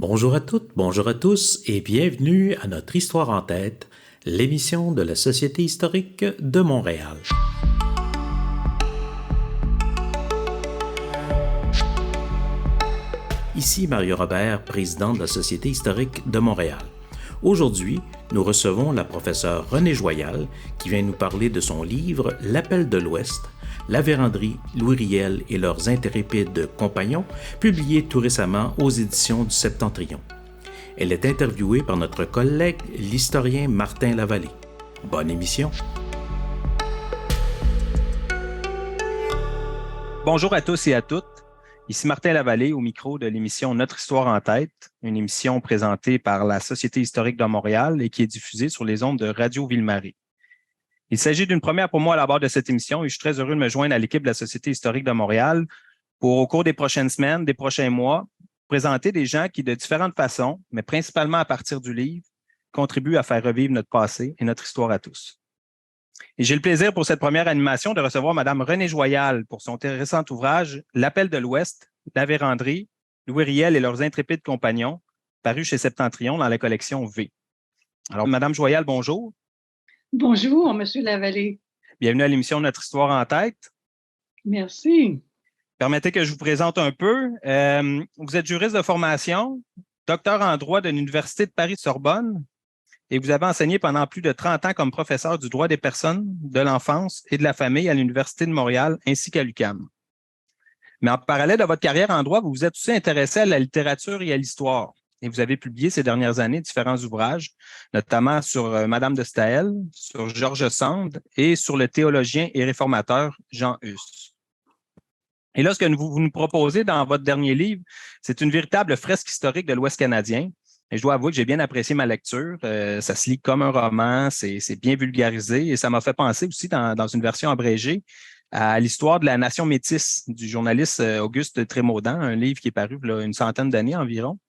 Bonjour à toutes, bonjour à tous et bienvenue à notre Histoire en tête, l'émission de la Société historique de Montréal. Ici Mario Robert, président de la Société historique de Montréal. Aujourd'hui, nous recevons la professeure Renée Joyal qui vient nous parler de son livre L'Appel de l'Ouest, La Vérendrye, Louis Riel et leurs intrépides compagnons, publié tout récemment aux éditions du Septentrion. Elle est interviewée par notre collègue, l'historien Martin Lavallée. Bonne émission! Bonjour à tous et à toutes. Ici Martin Lavallée au micro de l'émission Notre Histoire en tête, une émission présentée par la Société historique de Montréal et qui est diffusée sur les ondes de Radio Ville-Marie. Il s'agit d'une première pour moi à la barre de cette émission et je suis très heureux de me joindre à l'équipe de la Société historique de Montréal pour, au cours des prochaines semaines, des prochains mois, présenter des gens qui, de différentes façons, mais principalement à partir du livre, contribuent à faire revivre notre passé et notre histoire à tous. Et j'ai le plaisir pour cette première animation de recevoir Mme Renée Joyal pour son intéressant ouvrage L'Appel de l'Ouest, La Vérendrye, Louis Riel et leurs intrépides compagnons, paru chez Septentrion dans la collection V. Alors, Mme Joyal, bonjour. Bonjour, M. Lavallée. Bienvenue à l'émission Notre Histoire en tête. Merci. Permettez que je vous présente un peu. Vous êtes juriste de formation, docteur en droit de l'Université de Paris-Sorbonne et vous avez enseigné pendant plus de 30 ans comme professeur du droit des personnes, de l'enfance et de la famille à l'Université de Montréal ainsi qu'à l'UQAM. Mais en parallèle de votre carrière en droit, vous vous êtes aussi intéressé à la littérature et à l'histoire. Et vous avez publié ces dernières années différents ouvrages, notamment sur Madame de Staël, sur George Sand et sur le théologien et réformateur Jean Hus. Et là, ce que vous nous proposez dans votre dernier livre, c'est une véritable fresque historique de l'Ouest canadien. Et je dois avouer que j'ai bien apprécié ma lecture. Ça se lit comme un roman, c'est bien vulgarisé et ça m'a fait penser aussi dans une version abrégée à l'histoire de la nation métisse du journaliste Auguste Trémaudan, un livre qui est paru il y a une centaine d'années environ.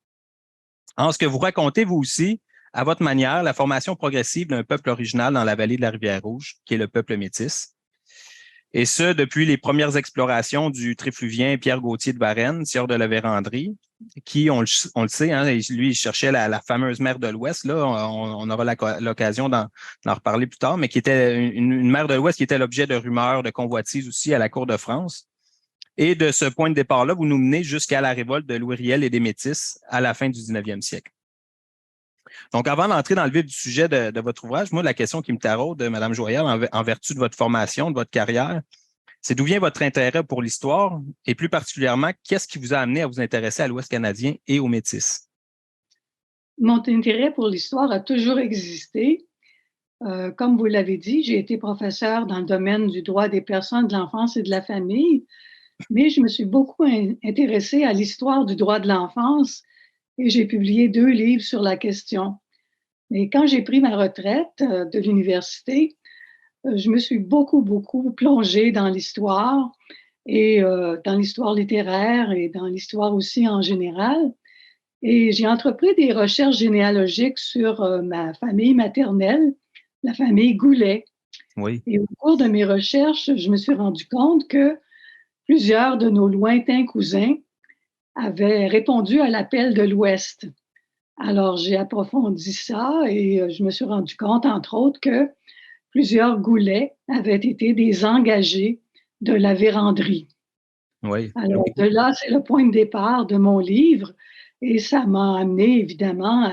En ce que vous racontez, vous aussi, à votre manière, la formation progressive d'un peuple original dans la vallée de la Rivière-Rouge, qui est le peuple métis. Et ce, depuis les premières explorations du Tréfluvien Pierre Gauthier de Varennes, sieur de la Vérendrye, qui, on le sait, hein, lui, il cherchait la fameuse mer de l'Ouest. Là, on aura l'occasion d'en reparler plus tard, mais qui était une mer de l'Ouest qui était l'objet de rumeurs, de convoitises aussi à la cour de France. Et de ce point de départ-là, vous nous menez jusqu'à la révolte de Louis Riel et des Métis à la fin du 19e siècle. Donc, avant d'entrer dans le vif du sujet de votre ouvrage, moi, la question qui me taraude, Mme Joyal, en vertu de votre formation, de votre carrière, c'est d'où vient votre intérêt pour l'histoire et plus particulièrement, qu'est-ce qui vous a amené à vous intéresser à l'Ouest canadien et aux Métis? Mon intérêt pour l'histoire a toujours existé. Comme vous l'avez dit, j'ai été professeure dans le domaine du droit des personnes, de l'enfance et de la famille, mais je me suis beaucoup intéressée à l'histoire du droit de l'enfance et j'ai publié 2 livres sur la question. Mais quand j'ai pris ma retraite de l'université, je me suis beaucoup plongée dans l'histoire et dans l'histoire littéraire et dans l'histoire aussi en général. Et j'ai entrepris des recherches généalogiques sur ma famille maternelle, la famille Goulet. Oui. Et au cours de mes recherches, je me suis rendu compte que plusieurs de nos lointains cousins avaient répondu à l'appel de l'Ouest. Alors, j'ai approfondi ça et je me suis rendu compte, entre autres, que plusieurs Goulets avaient été des engagés de la Vérendrye. Oui. Alors, de là, c'est le point de départ de mon livre et ça m'a amené, évidemment,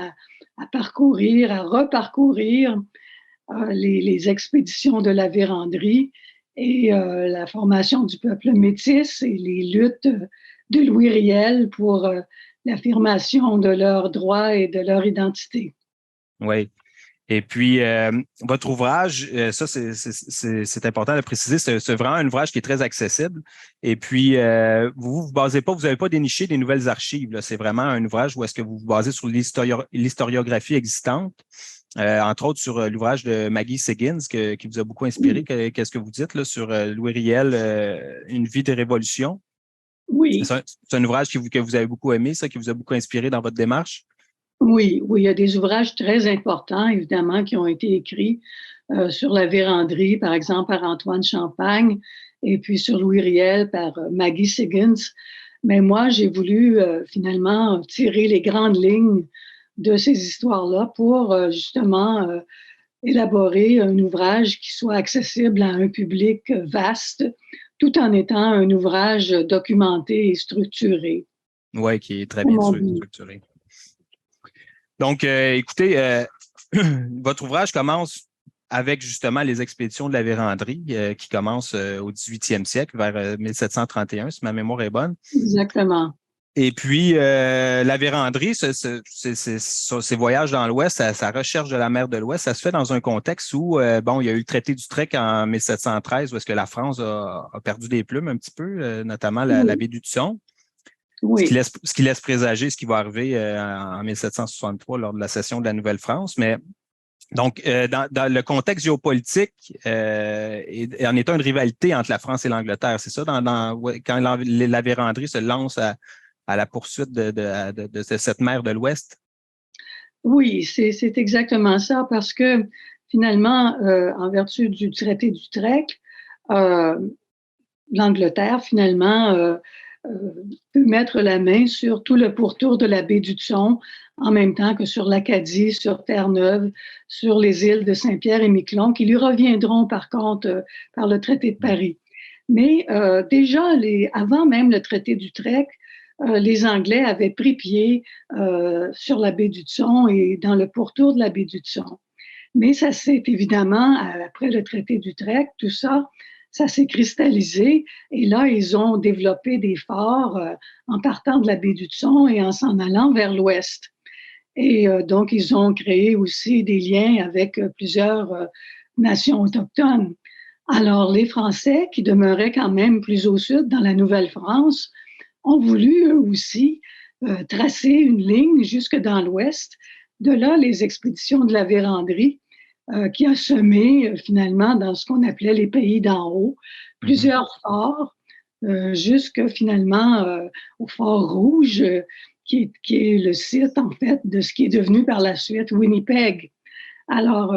à parcourir, à reparcourir les expéditions de la Vérendrye et la formation du peuple métis et les luttes de Louis Riel pour l'affirmation de leurs droits et de leur identité. Oui. Et puis, votre ouvrage, ça, c'est important de le préciser, c'est vraiment un ouvrage qui est très accessible. Et puis, vous vous basez pas, vous n'avez pas déniché des nouvelles archives. Là. C'est vraiment un ouvrage où est-ce que vous vous basez sur l'historiographie existante, entre autres sur l'ouvrage de Maggie Siggins qui vous a beaucoup inspiré. Oui. Qu'est-ce que vous dites là, sur Louis Riel, Une vie de révolution? Oui. C'est un ouvrage que vous avez beaucoup aimé, ça, qui vous a beaucoup inspiré dans votre démarche? Oui, il y a des ouvrages très importants, évidemment, qui ont été écrits sur la Vérendrye, par exemple, par Antoine Champagne, et puis sur Louis Riel par Maggie Siggins. Mais moi, j'ai voulu finalement tirer les grandes lignes de ces histoires-là pour justement élaborer un ouvrage qui soit accessible à un public vaste, tout en étant un ouvrage documenté et structuré. Oui, qui est très bien structuré. Donc, écoutez, votre ouvrage commence avec justement les expéditions de la Vérandrie qui commencent au 18e siècle, vers 1731, si ma mémoire est bonne. Exactement. Et puis, la Vérandrie, ces voyages dans l'Ouest, sa recherche de la mer de l'Ouest, ça se fait dans un contexte où, il y a eu le traité d'Utrecht en 1713, où est-ce que la France a perdu des plumes un petit peu, notamment la baie d'Hudson. Oui. Ce qui laisse présager ce qui va arriver en 1763 lors de la cession de la Nouvelle-France. Mais donc, dans le contexte géopolitique, en étant une rivalité entre la France et l'Angleterre, c'est ça, quand la Vérandrie se lance à la poursuite de cette mer de l'Ouest? Oui, c'est exactement ça, parce que finalement, en vertu du traité d'Utrecht, l'Angleterre, finalement, peut mettre la main sur tout le pourtour de la baie d'Hudson, en même temps que sur l'Acadie, sur Terre-Neuve, sur les îles de Saint-Pierre et Miquelon, qui lui reviendront par contre par le traité de Paris. Mais déjà, avant même le traité d'Utrecht, les Anglais avaient pris pied sur la baie d'Hudson et dans le pourtour de la baie d'Hudson. Mais ça s'est évidemment, après le traité d'Utrecht, tout ça, ça s'est cristallisé et là, ils ont développé des forts en partant de la baie d'Hudson et en s'en allant vers l'ouest. Et donc, ils ont créé aussi des liens avec plusieurs nations autochtones. Alors, les Français, qui demeuraient quand même plus au sud, dans la Nouvelle-France, ont voulu, eux aussi, tracer une ligne jusque dans l'ouest. De là, les expéditions de la Vérandrie, qui a semé finalement dans ce qu'on appelait les pays d'en haut, plusieurs forts, jusque finalement au Fort Rouge, qui est le site en fait de ce qui est devenu par la suite Winnipeg. Alors,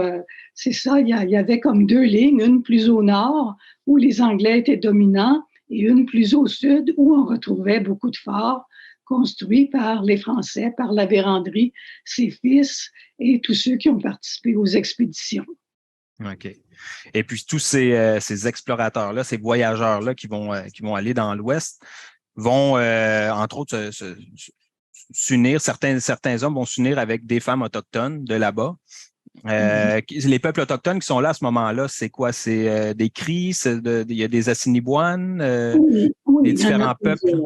c'est ça, il y avait comme deux lignes, une plus au nord où les Anglais étaient dominants et une plus au sud où on retrouvait beaucoup de forts construits par les Français, par la Vérandrie, ses fils et tous ceux qui ont participé aux expéditions. OK. Et puis, tous ces explorateurs-là, ces voyageurs-là qui vont aller dans l'Ouest vont, entre autres, s'unir. Certains hommes vont s'unir avec des femmes autochtones de là-bas. Les peuples autochtones qui sont là à ce moment-là, c'est quoi? C'est des Cris, il y a des Assiniboines, oui, des différents peuples.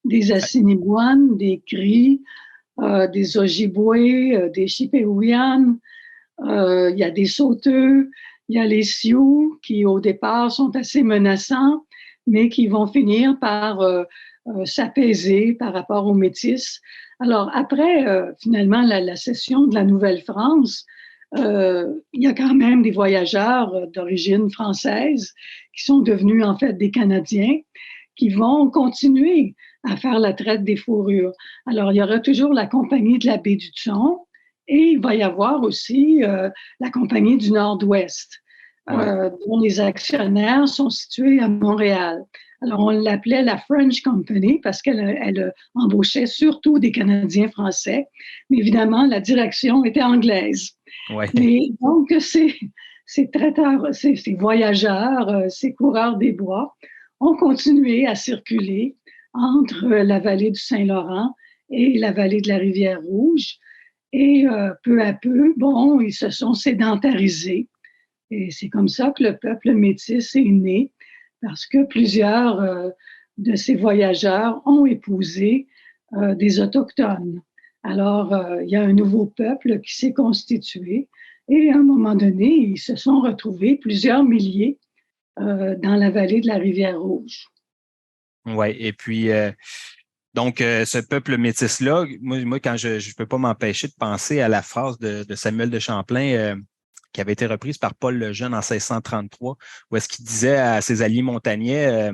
Des Assiniboines, des Cris, des Ojibwés, des Chipewyan, il y a des Sauteux, il y a les Sioux qui au départ sont assez menaçants, mais qui vont finir par s'apaiser par rapport aux Métis. Alors après, finalement, la cession de la Nouvelle-France, il y a quand même des voyageurs d'origine française qui sont devenus en fait des Canadiens qui vont continuer à faire la traite des fourrures. Alors, il y aura toujours la Compagnie de la baie d'Hudson et il va y avoir aussi la Compagnie du Nord-Ouest, dont les actionnaires sont situés à Montréal. Alors, on l'appelait la French Company parce qu'elle embauchait surtout des Canadiens français, mais évidemment, la direction était anglaise. Ouais. Mais donc, ces traiteurs, ces voyageurs, ces coureurs des bois ont continué à circuler entre la vallée du Saint-Laurent et la vallée de la Rivière-Rouge. Et peu à peu, ils se sont sédentarisés. Et c'est comme ça que le peuple métis est né, parce que plusieurs de ces voyageurs ont épousé des Autochtones. Alors, il y a un nouveau peuple qui s'est constitué et à un moment donné, ils se sont retrouvés plusieurs milliers dans la vallée de la Rivière-Rouge. Oui, et puis, donc, ce peuple métis-là, moi quand je ne peux pas m'empêcher de penser à la phrase de Samuel de Champlain qui avait été reprise par Paul le Jeune en 1633, où est-ce qu'il disait à ses alliés montagnais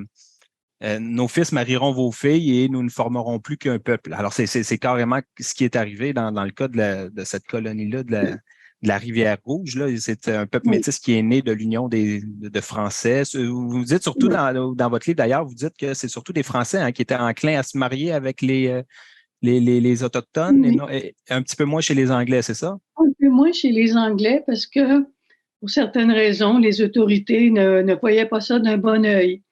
nos fils marieront vos filles et nous ne formerons plus qu'un peuple. Alors, c'est carrément ce qui est arrivé dans le cas de cette colonie-là la Rivière-Rouge. Là, c'est un peuple Oui. métis qui est né de l'union de Français. Vous dites surtout Oui. dans votre livre, d'ailleurs, vous dites que c'est surtout des Français qui étaient enclins à se marier avec les Autochtones et, Oui. et un petit peu moins chez les Anglais, c'est ça? Un peu moins chez les Anglais parce que, pour certaines raisons, les autorités ne voyaient pas ça d'un bon œil.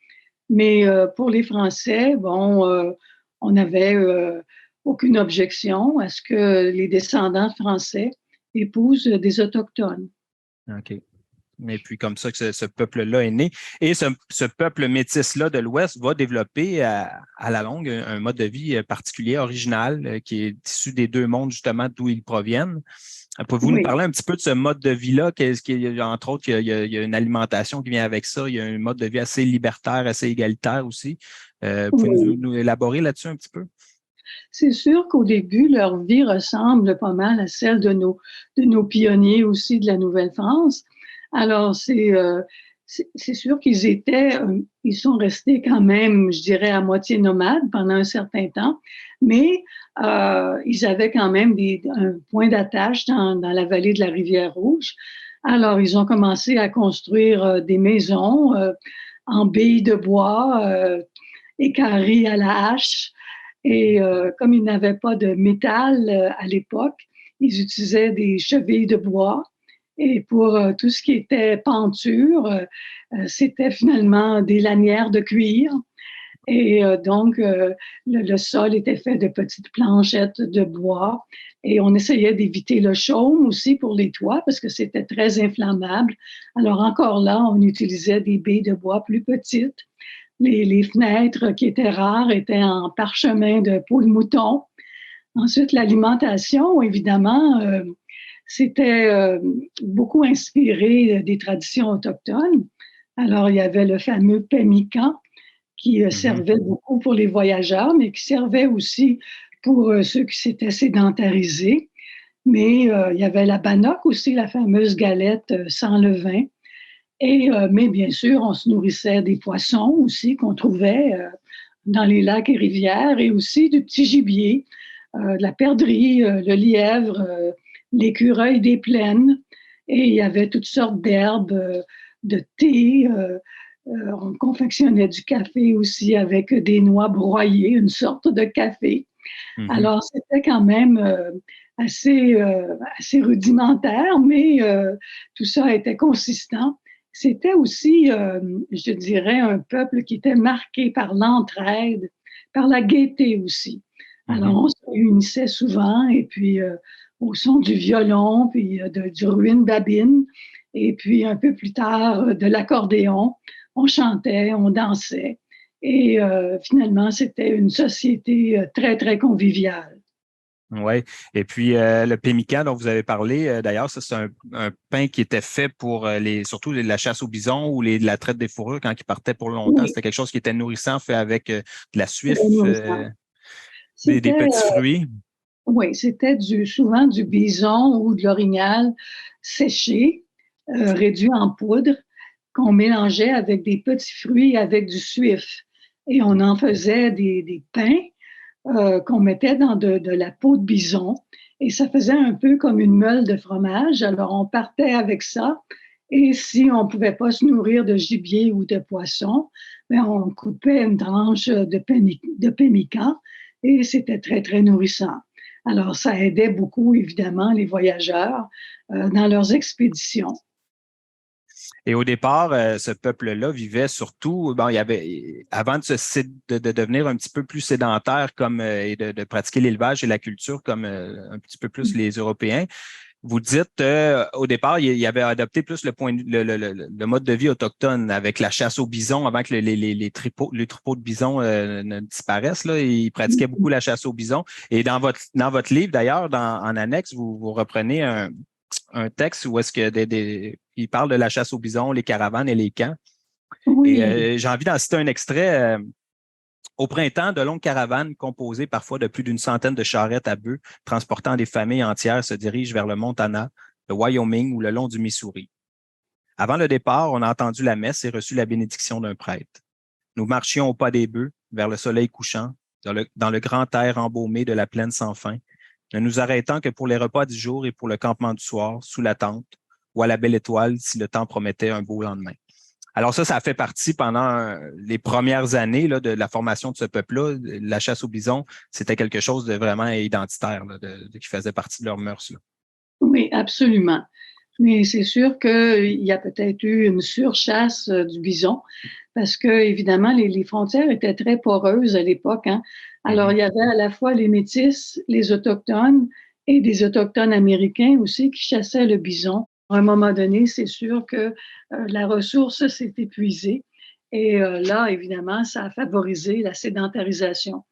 Mais pour les Français, bon, on n'avait aucune objection à ce que les descendants français épousent des Autochtones. OK. Et puis, comme ça, que ce peuple-là est né. Et ce peuple métis-là de l'Ouest va développer à la longue un mode de vie particulier, original, qui est issu des deux mondes, justement, d'où ils proviennent. Pouvez-vous nous Oui. parler un petit peu de ce mode de vie-là? Entre autres, il y a une alimentation qui vient avec ça. Il y a un mode de vie assez libertaire, assez égalitaire aussi. Pouvez-vous Oui. nous élaborer là-dessus un petit peu? C'est sûr qu'au début, leur vie ressemble pas mal à celle de nos pionniers aussi de la Nouvelle-France. Alors, c'est sûr ils sont restés quand même, je dirais, à moitié nomades pendant un certain temps, mais ils avaient quand même un point d'attache dans la vallée de la Rivière-Rouge. Alors, ils ont commencé à construire des maisons en billes de bois, équarries à la hache. Et comme ils n'avaient pas de métal à l'époque, ils utilisaient des chevilles de bois. Et pour tout ce qui était penture, c'était finalement des lanières de cuir. Et donc, le sol était fait de petites planchettes de bois. Et on essayait d'éviter le chaume aussi pour les toits parce que c'était très inflammable. Alors encore là, on utilisait des baies de bois plus petites. Les fenêtres qui étaient rares étaient en parchemin de peau de mouton. Ensuite, l'alimentation, évidemment, c'était beaucoup inspiré des traditions autochtones. Alors, il y avait le fameux pemmican qui servait beaucoup pour les voyageurs, mais qui servait aussi pour ceux qui s'étaient sédentarisés. Mais il y avait la bannock aussi, la fameuse galette sans levain. Mais bien sûr, on se nourrissait des poissons aussi qu'on trouvait dans les lacs et rivières et aussi du petit gibier, de la perdrix, le lièvre, l'écureuil des plaines. Et il y avait toutes sortes d'herbes, de thé. On confectionnait du café aussi avec des noix broyées, une sorte de café. Alors, c'était quand même assez rudimentaire, mais tout ça était consistant. C'était aussi, je dirais, un peuple qui était marqué par l'entraide, par la gaieté aussi. Alors, on se réunissait souvent et puis au son du violon, puis du ruine-babine, et puis un peu plus tard de l'accordéon, on chantait, on dansait. Et finalement, c'était une société très, très conviviale. Oui. Et puis, le pemmican dont vous avez parlé, d'ailleurs, ça, c'est un pain qui était fait pour surtout la chasse au bison ou la traite des fourrures quand ils partaient pour longtemps. Oui, C'était quelque chose qui était nourrissant, fait avec de la suif, très nourrissant. des C'était, petits fruits. oui, c'était souvent du bison ou de l'orignal séché, réduit en poudre, qu'on mélangeait avec des petits fruits avec du suif. Et on en faisait des pains qu'on mettait dans de la peau de bison. Et ça faisait un peu comme une meule de fromage. Alors, on partait avec ça. Et si on ne pouvait pas se nourrir de gibier ou de poisson, bien, on coupait une tranche de pemmican et c'était très, très nourrissant. Alors, ça aidait beaucoup, évidemment, les voyageurs dans leurs expéditions. Et au départ, ce peuple-là vivait surtout, bon, il y avait, avant de devenir un petit peu plus sédentaire et de pratiquer l'élevage et la culture comme un petit peu plus les Européens, vous dites au départ, il avait adopté plus le mode de vie autochtone avec la chasse au bison avant que les troupeaux de bison ne disparaissent. Là, il pratiquait beaucoup la chasse au bison. Et dans votre livre, d'ailleurs, en annexe, vous reprenez un texte où est-ce que il parle de la chasse au bison, les caravanes et les camps. Oui. Et j'ai envie d'en citer un extrait. Au printemps, de longues caravanes composées parfois de plus d'une centaine de charrettes à bœufs transportant des familles entières se dirigent vers le Montana, le Wyoming ou le long du Missouri. Avant le départ, on a entendu la messe et reçu la bénédiction d'un prêtre. Nous marchions au pas des bœufs vers le soleil couchant, dans le grand air embaumé de la plaine sans fin, ne nous arrêtant que pour les repas du jour et pour le campement du soir, sous la tente, ou à la belle étoile si le temps promettait un beau lendemain. Alors ça a fait partie pendant les premières années là, de la formation de ce peuple-là. La chasse au bison, c'était quelque chose de vraiment identitaire, là, qui faisait partie de leurs mœurs. Là. Oui, absolument. Mais c'est sûr qu'il y a peut-être eu une surchasse du bison parce que, évidemment, les frontières étaient très poreuses à l'époque. Hein? Alors, il y avait à la fois les Métis, les Autochtones et des Autochtones américains aussi qui chassaient le bison. À un moment donné, c'est sûr que la ressource s'est épuisée. Et là, évidemment, ça a favorisé la sédentarisation.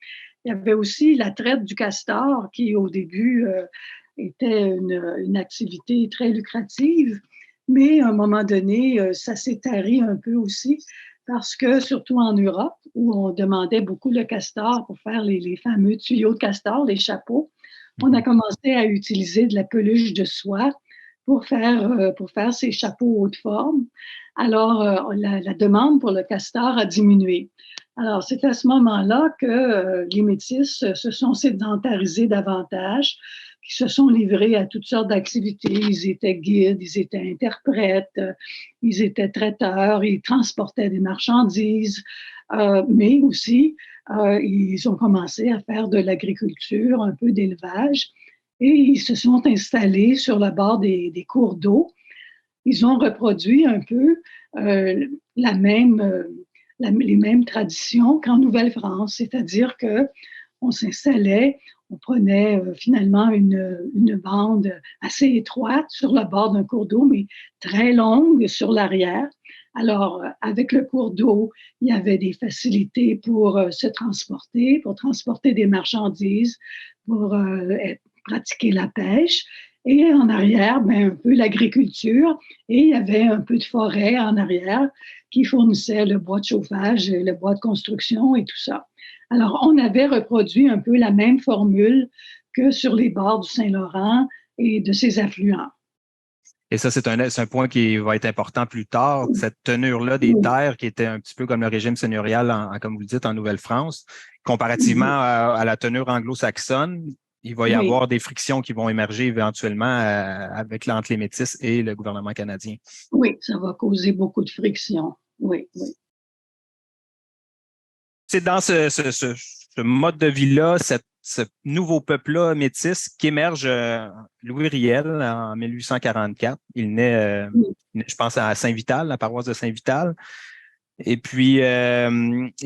Il y avait aussi la traite du castor qui, au début, était une activité très lucrative, mais à un moment donné, ça s'est tari un peu aussi parce que, surtout en Europe, où on demandait beaucoup le castor pour faire les fameux tuyaux de castor, les chapeaux, on a commencé à utiliser de la peluche de soie pour faire ces chapeaux haute forme. Alors, la demande pour le castor a diminué. Alors, c'est à ce moment-là que les Métis se sont sédentarisés davantage, qui se sont livrés à toutes sortes d'activités. Ils étaient guides, ils étaient interprètes, ils étaient traiteurs, ils transportaient des marchandises, mais aussi, ils ont commencé à faire de l'agriculture, un peu d'élevage, et ils se sont installés sur le bord des cours d'eau. Ils ont reproduit un peu les mêmes traditions qu'en Nouvelle-France, c'est-à-dire qu'on s'installait, on prenait finalement une bande assez étroite sur le bord d'un cours d'eau, mais très longue sur l'arrière. Alors, avec le cours d'eau, il y avait des facilités pour se transporter, pour transporter des marchandises, pour pratiquer la pêche. Et en arrière, un peu l'agriculture. Et il y avait un peu de forêt en arrière qui fournissait le bois de chauffage, le bois de construction et tout ça. Alors, on avait reproduit un peu la même formule que sur les bords du Saint-Laurent et de ses affluents. Et ça, c'est un point qui va être important plus tard, cette tenure-là des terres qui était un petit peu comme le régime seigneurial, comme vous le dites, en Nouvelle-France, comparativement à la tenure anglo-saxonne. Il va y avoir des frictions qui vont émerger éventuellement entre les Métis et le gouvernement canadien. Oui, ça va causer beaucoup de frictions. Oui. C'est dans ce mode de vie-là, ce nouveau peuple-là métis qu'émerge Louis Riel en 1844. Il naît, je pense, à Saint-Vital, la paroisse de Saint-Vital. Et puis, qu'est-ce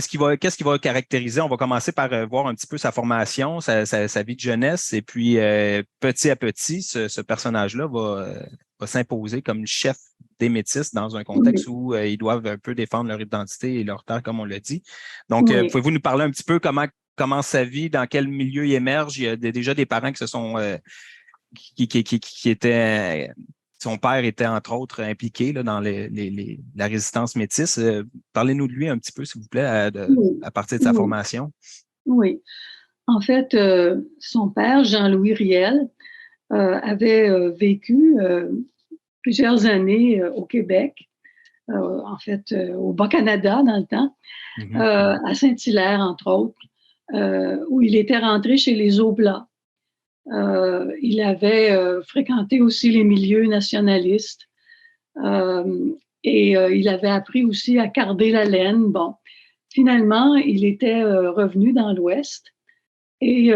qui va caractériser? On va commencer par voir un petit peu sa formation, sa vie de jeunesse. Et puis, petit à petit, ce personnage-là va s'imposer comme chef des Métis dans un contexte où ils doivent un peu défendre leur identité et leur terre, comme on l'a dit. Donc, pouvez-vous nous parler un petit peu comment sa vie, dans quel milieu il émerge? Il y a déjà des parents qui se sont qui étaient son père était, entre autres, impliqué là, dans la résistance métisse. Parlez-nous de lui un petit peu, s'il vous plaît, à partir de sa formation. Oui. En fait, son père, Jean-Louis Riel, avait vécu plusieurs années au Québec, en fait, au Bas-Canada dans le temps, à Saint-Hilaire, entre autres, où il était rentré chez les Oblats. Il avait fréquenté aussi les milieux nationalistes et il avait appris aussi à carder la laine. Bon, finalement, il était revenu dans l'Ouest et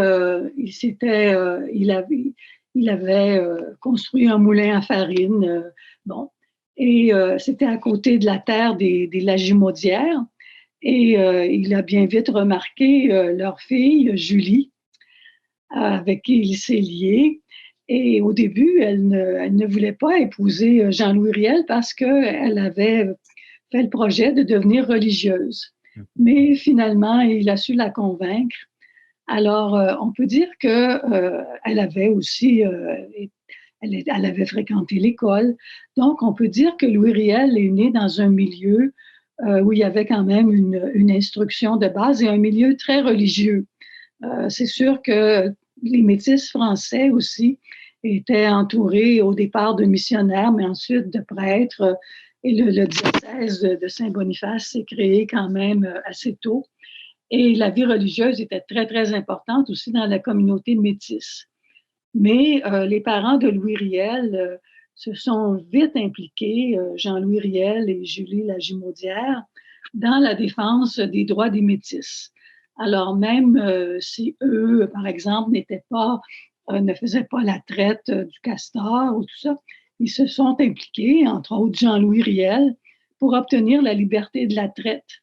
il avait construit un moulin à farine. Bon, et c'était à côté de la terre des Lagimaudières. Et il a bien vite remarqué leur fille, Julie, avec qui il s'est lié. Et au début, elle ne voulait pas épouser Jean-Louis Riel parce qu'elle avait fait le projet de devenir religieuse. Mais finalement, il a su la convaincre. Alors, on peut dire qu'elle avait aussi, elle avait fréquenté l'école. Donc, on peut dire que Louis Riel est né dans un milieu où il y avait quand même une instruction de base et un milieu très religieux. C'est sûr que les Métis français aussi étaient entourés au départ de missionnaires, mais ensuite de prêtres. Et le diocèse de Saint-Boniface s'est créé quand même assez tôt. Et la vie religieuse était très, très importante aussi dans la communauté métisse. Mais les parents de Louis Riel se sont vite impliqués, Jean-Louis Riel et Julie Lagimaudière, dans la défense des droits des métis. Alors même si eux, par exemple, ne faisaient pas la traite du castor ou tout ça, ils se sont impliqués, entre autres Jean-Louis Riel, pour obtenir la liberté de la traite.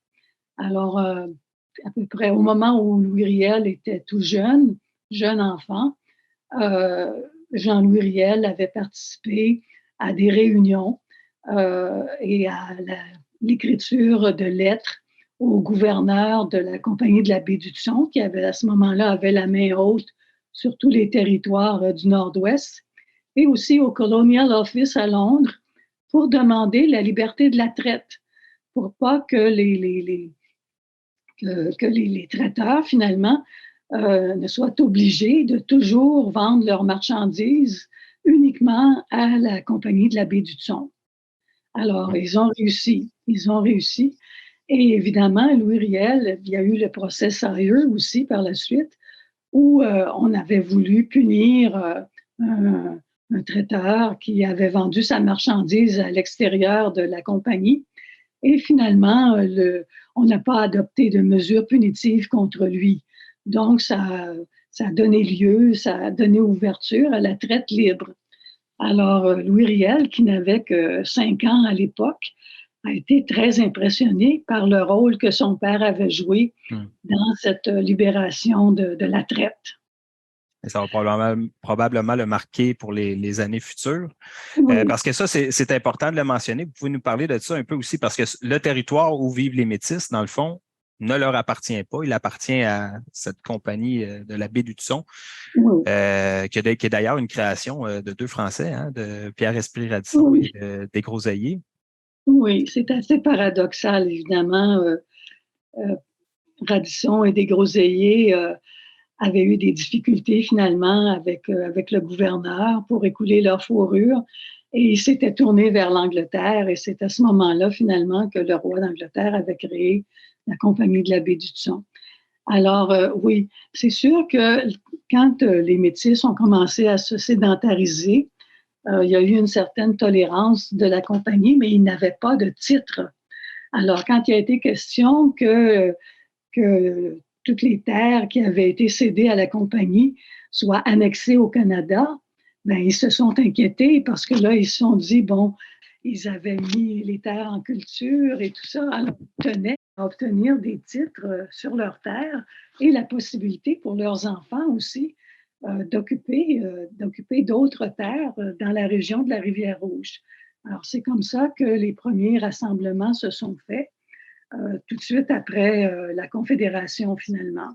Alors, à peu près au moment où Louis Riel était tout jeune enfant, Jean-Louis Riel avait participé à des réunions et à l'écriture de lettres au gouverneur de la Compagnie de la baie du Thon, qui avait à ce moment-là avait la main haute sur tous les territoires du Nord-Ouest, et aussi au Colonial Office à Londres pour demander la liberté de la traite, pour pas que les traiteurs, finalement, ne soient obligés de toujours vendre leurs marchandises uniquement à la Compagnie de la baie du Thon. Alors, ils ont réussi. Et évidemment, Louis Riel, il y a eu le procès Sawyer aussi par la suite, où on avait voulu punir un traiteur qui avait vendu sa marchandise à l'extérieur de la compagnie. Et finalement, on n'a pas adopté de mesures punitives contre lui. Donc, ça a donné lieu, ça a donné ouverture à la traite libre. Alors, Louis Riel, qui n'avait que 5 ans à l'époque, a été très impressionné par le rôle que son père avait joué dans cette libération de la traite. Et ça va probablement le marquer pour les années futures. Oui. Parce que ça, c'est important de le mentionner. Vous pouvez nous parler de ça un peu aussi, parce que le territoire où vivent les Métis, dans le fond, ne leur appartient pas. Il appartient à cette compagnie de la baie du Thon, Oui. qui est d'ailleurs une création de 2 Français, de Pierre Esprit Radisson et Desgroseilliers. Oui, c'est assez paradoxal, évidemment. Radisson et Desgroseilliers avaient eu des difficultés finalement avec le gouverneur pour écouler leur fourrure et ils s'étaient tournés vers l'Angleterre et c'est à ce moment-là finalement que le roi d'Angleterre avait créé la Compagnie de la baie du Thon. Alors oui, c'est sûr que quand les Métis ont commencé à se sédentariser, il y a eu une certaine tolérance de la compagnie, mais ils n'avaient pas de titre. Alors quand il a été question que toutes les terres qui avaient été cédées à la compagnie soient annexées au Canada, ben, ils se sont inquiétés parce que là, ils se sont dit, bon, ils avaient mis les terres en culture et tout ça, alors ils tenaient à obtenir des titres sur leurs terres et la possibilité pour leurs enfants aussi d'occuper d'autres terres dans la région de la Rivière-Rouge. Alors, c'est comme ça que les premiers rassemblements se sont faits. Tout de suite après la Confédération, finalement.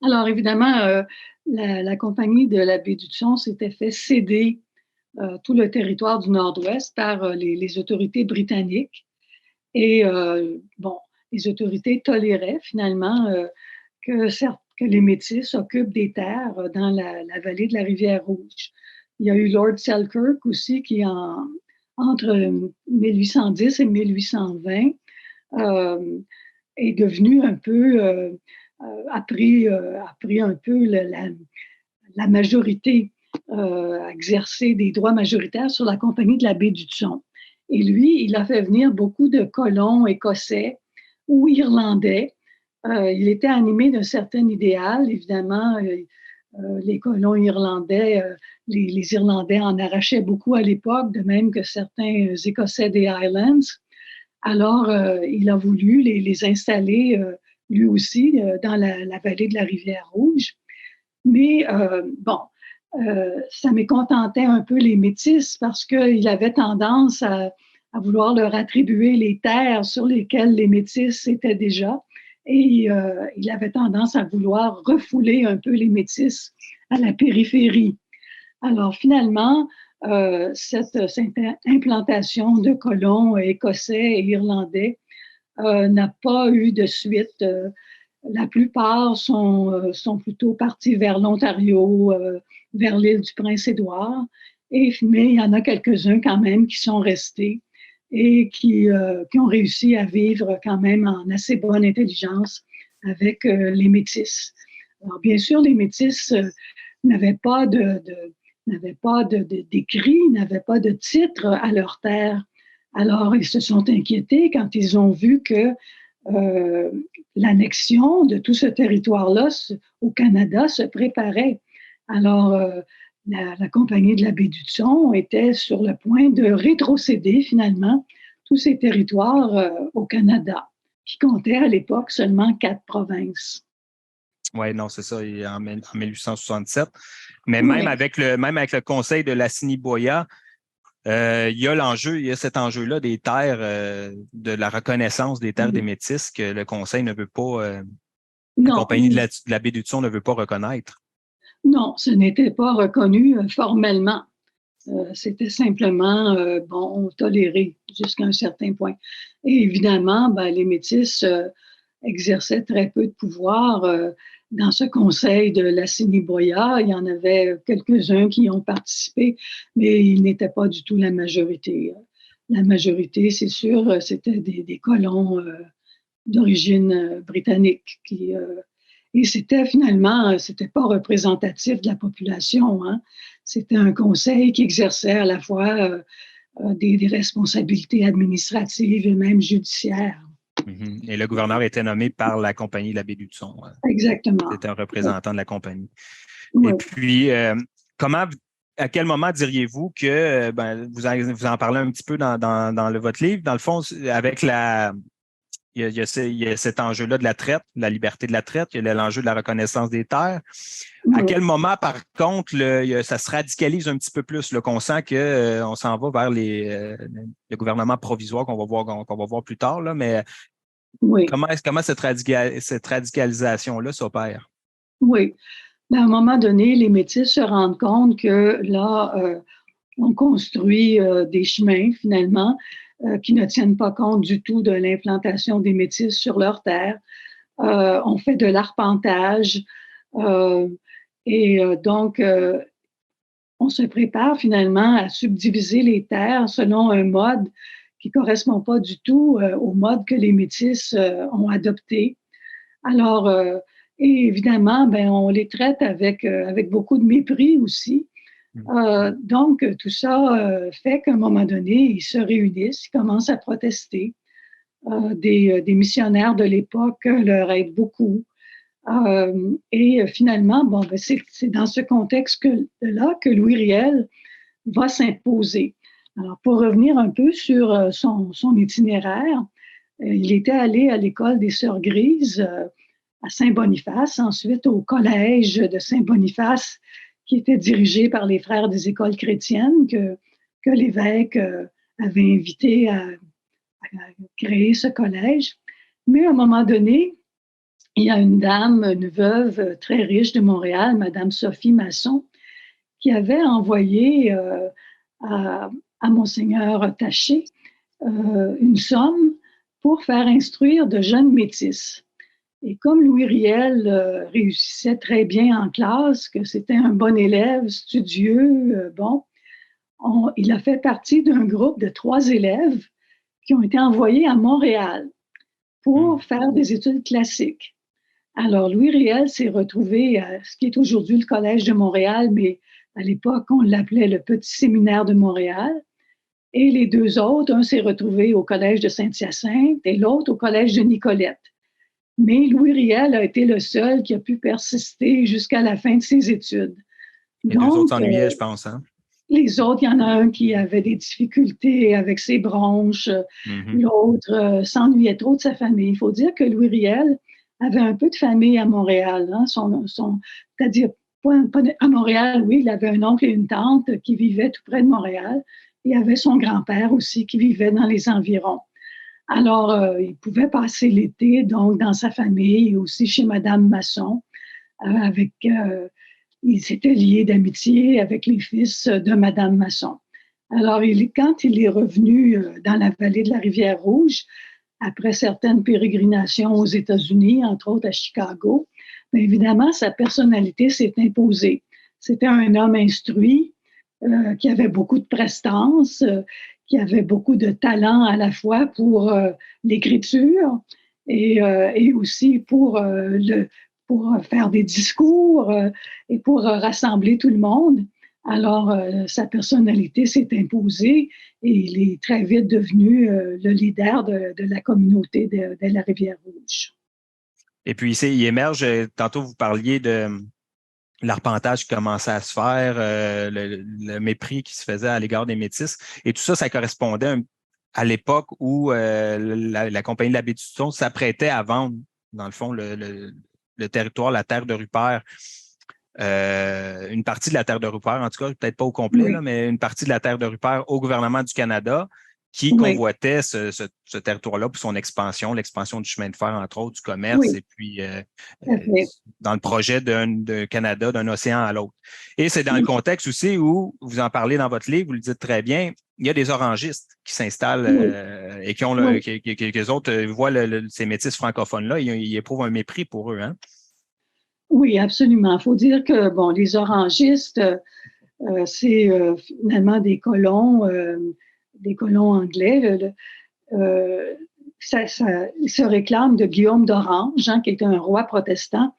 Alors, évidemment, la Compagnie de la baie du Thon s'était fait céder tout le territoire du Nord-Ouest par les autorités britanniques. Et, bon, les autorités toléraient finalement que les Métis s'occupent des terres dans la vallée de la Rivière-Rouge. Il y a eu Lord Selkirk aussi qui, entre 1810 et 1820, est devenu un peu, a pris un peu la majorité exercer des droits majoritaires sur la compagnie de la baie du Thon. Et lui, il a fait venir beaucoup de colons écossais ou irlandais. Il était animé d'un certain idéal, évidemment. Les colons irlandais, les Irlandais en arrachaient beaucoup à l'époque, de même que certains Écossais des Highlands. Alors, il a voulu les installer, lui aussi, dans la vallée de la Rivière-Rouge. Mais ça mécontentait un peu les Métis parce qu'il avait tendance à vouloir leur attribuer les terres sur lesquelles les Métis étaient déjà. Et il avait tendance à vouloir refouler un peu les Métis à la périphérie. Alors finalement, cette implantation de colons écossais et irlandais n'a pas eu de suite. La plupart sont plutôt partis vers l'Ontario, vers l'île du Prince-Édouard, mais il y en a quelques-uns quand même qui sont restés et qui ont réussi à vivre quand même en assez bonne intelligence avec les Métis. Alors, bien sûr, les Métis n'avaient pas d'écrit, n'avaient pas de titre à leur terre. Alors, ils se sont inquiétés quand ils ont vu que l'annexion de tout ce territoire-là au Canada se préparait. Alors, la compagnie de la baie du Thon était sur le point de rétrocéder finalement tous ces territoires au Canada, qui comptait à l'époque seulement 4 provinces. Oui, non, c'est ça, en 1867. Mais même avec le conseil de l'Assiniboia, il y a cet enjeu-là des terres, de la reconnaissance des terres des Métis que le conseil ne veut pas, la compagnie de la baie du Thon ne veut pas reconnaître. Non, ce n'était pas reconnu formellement. C'était simplement, toléré jusqu'à un certain point. Et évidemment, les Métis exerçaient très peu de pouvoir dans ce conseil de l'Assiniboia. Il y en avait quelques-uns qui ont participé, mais ils n'étaient pas du tout la majorité. La majorité, c'est sûr, c'était des colons d'origine britannique et c'était pas représentatif de la population, hein. C'était un conseil qui exerçait à la fois des responsabilités administratives et même judiciaires. Et le gouverneur était nommé par la compagnie de la baie du Thon. Exactement. C'était un représentant de la compagnie. Oui. Et puis, à quel moment diriez-vous que, vous en parlez un petit peu dans votre livre, dans le fond, avec il y a cet enjeu-là de la traite, la liberté de la traite, il y a l'enjeu de la reconnaissance des terres. À quel moment, par contre, ça se radicalise un petit peu plus, qu'on sent qu'on s'en va vers le gouvernement provisoire qu'on va voir plus tard, là, mais comment cette radicalisation-là s'opère? Oui. À un moment donné, les Métis se rendent compte que là, on construit des chemins, finalement, qui ne tiennent pas compte du tout de l'implantation des Métis sur leur terre. On fait de l'arpentage donc, on se prépare finalement à subdiviser les terres selon un mode qui ne correspond pas du tout au mode que les Métis ont adopté. Alors, et évidemment, on les traite avec beaucoup de mépris aussi. Donc, tout ça fait qu'à un moment donné, ils se réunissent, ils commencent à protester. Des missionnaires de l'époque leur aident beaucoup. Et finalement, c'est dans ce contexte-là que Louis Riel va s'imposer. Alors, pour revenir un peu sur son itinéraire, il était allé à l'école des Sœurs Grises à Saint-Boniface, ensuite au collège de Saint-Boniface, qui était dirigé par les frères des écoles chrétiennes que l'évêque avait invité à créer ce collège. Mais à un moment donné, il y a une veuve très riche de Montréal, Madame Sophie Masson, qui avait envoyé à Monseigneur Taché une somme pour faire instruire de jeunes métis. Et comme Louis Riel réussissait très bien en classe, que c'était un bon élève, studieux, il a fait partie d'un groupe de 3 élèves qui ont été envoyés à Montréal pour faire des études classiques. Alors, Louis Riel s'est retrouvé à ce qui est aujourd'hui le Collège de Montréal, mais À l'époque, on l'appelait le Petit Séminaire de Montréal. Et les deux autres, un s'est retrouvé au Collège de Saint-Hyacinthe et l'autre au Collège de Nicolette. Mais Louis Riel a été le seul qui a pu persister jusqu'à la fin de ses études. Les deux autres s'ennuyaient, je pense. Hein? Les autres, il y en a un qui avait des difficultés avec ses bronches. L'autre s'ennuyait trop de sa famille. Il faut dire que Louis Riel avait un peu de famille à Montréal. Hein? C'est-à-dire, pas à Montréal, oui, il avait un oncle et une tante qui vivaient tout près de Montréal. Il y avait son grand-père aussi qui vivait dans les environs. Alors, il pouvait passer l'été, donc, dans sa famille, aussi chez Madame Masson, il s'était lié d'amitié avec les fils de Madame Masson. Alors, quand il est revenu dans la vallée de la Rivière-Rouge, après certaines pérégrinations aux États-Unis, entre autres à Chicago, bien évidemment, sa personnalité s'est imposée. C'était un homme instruit, qui avait beaucoup de prestance, qui avait beaucoup de talent à la fois pour l'écriture et aussi pour faire des discours et pour rassembler tout le monde. Alors, sa personnalité s'est imposée et il est très vite devenu le leader de la communauté de la Rivière-Rouge. Et puis, il émerge, tantôt vous parliez de l'arpentage qui commençait à se faire, le mépris qui se faisait à l'égard des Métis. Et tout ça, ça correspondait à l'époque où la Compagnie de la Baie-du-Son s'apprêtait à vendre, dans le fond, le territoire, la terre de Rupert. Une partie de la terre de Rupert, en tout cas, peut-être pas au complet, oui, là, mais une partie de la terre de Rupert au gouvernement du Canada qui convoitait ce territoire-là pour son expansion, l'expansion du chemin de fer, entre autres, du commerce, et puis dans le projet de Canada, d'un océan à l'autre. Et c'est dans le contexte aussi où, vous en parlez dans votre livre, vous le dites très bien, il y a des orangistes qui s'installent et qui ont qu'eux autres voient ces métis francophones-là, ils éprouvent un mépris pour eux, hein? Oui, absolument. Il faut dire que, bon, les orangistes, c'est finalement des colons anglais. Ils se réclament de Guillaume d'Orange, qui était un roi protestant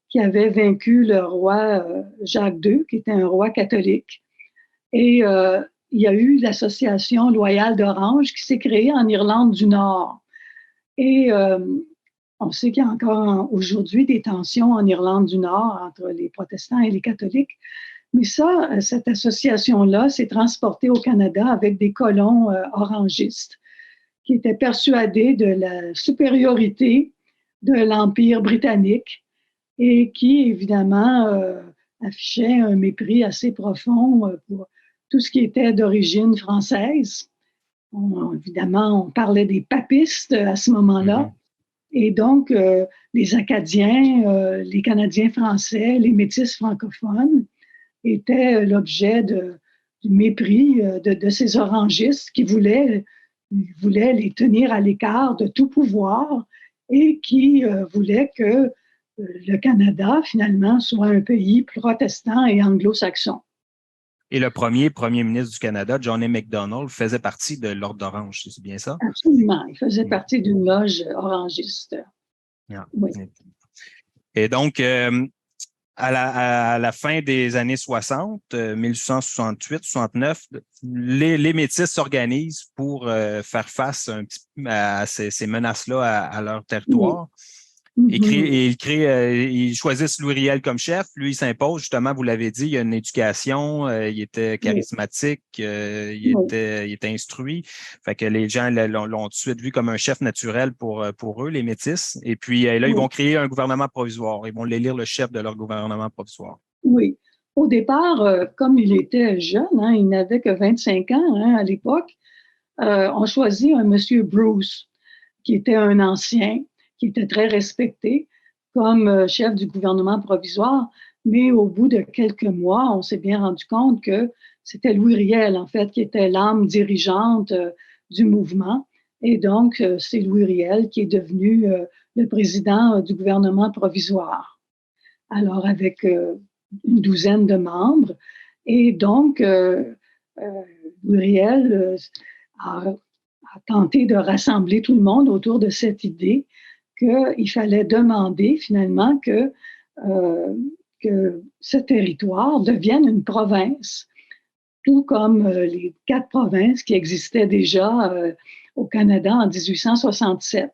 qui avait vaincu le roi Jacques II, qui était un roi catholique. Et il y a eu l'association loyale d'Orange qui s'est créée en Irlande du Nord. Et on sait qu'il y a encore aujourd'hui des tensions en Irlande du Nord entre les protestants et les catholiques. Mais cette association-là s'est transportée au Canada avec des colons orangistes qui étaient persuadés de la supériorité de l'Empire britannique et qui, évidemment, affichaient un mépris assez profond pour tout ce qui était d'origine française. Évidemment, on parlait des papistes à ce moment-là. Et donc, les Acadiens, les Canadiens français, les Métis francophones étaient l'objet du mépris de ces orangistes qui voulaient les tenir à l'écart de tout pouvoir et qui voulaient que le Canada, finalement, soit un pays protestant et anglo-saxon. Et le premier ministre du Canada, John A. Macdonald, faisait partie de l'Ordre d'Orange, c'est bien ça? Absolument. Il faisait partie d'une loge orangiste. Oui. Et donc, à la fin des années 60, 1868-69, les Métis s'organisent pour faire face à ces menaces-là à leur territoire. Ils choisissent Louis Riel comme chef. Lui, il s'impose, justement, vous l'avez dit, il a une éducation, il était charismatique, il était instruit. Fait que les gens l'ont tout de suite vu comme un chef naturel pour eux, les Métis. Et puis là, ils vont créer un gouvernement provisoire. Ils vont l'élire le chef de leur gouvernement provisoire. Oui. Au départ, comme il était jeune, il n'avait que 25 ans à l'époque, on choisit un monsieur Bruce, qui était un ancien, qui était très respecté comme chef du gouvernement provisoire. Mais au bout de quelques mois, on s'est bien rendu compte que c'était Louis Riel, en fait, qui était l'âme dirigeante du mouvement. Et donc, c'est Louis Riel qui est devenu le président du gouvernement provisoire. Alors, avec une douzaine de membres. Et donc, Louis Riel a tenté de rassembler tout le monde autour de cette idée qu'il fallait demander finalement que que ce territoire devienne une province, tout comme les 4 provinces qui existaient déjà au Canada en 1867.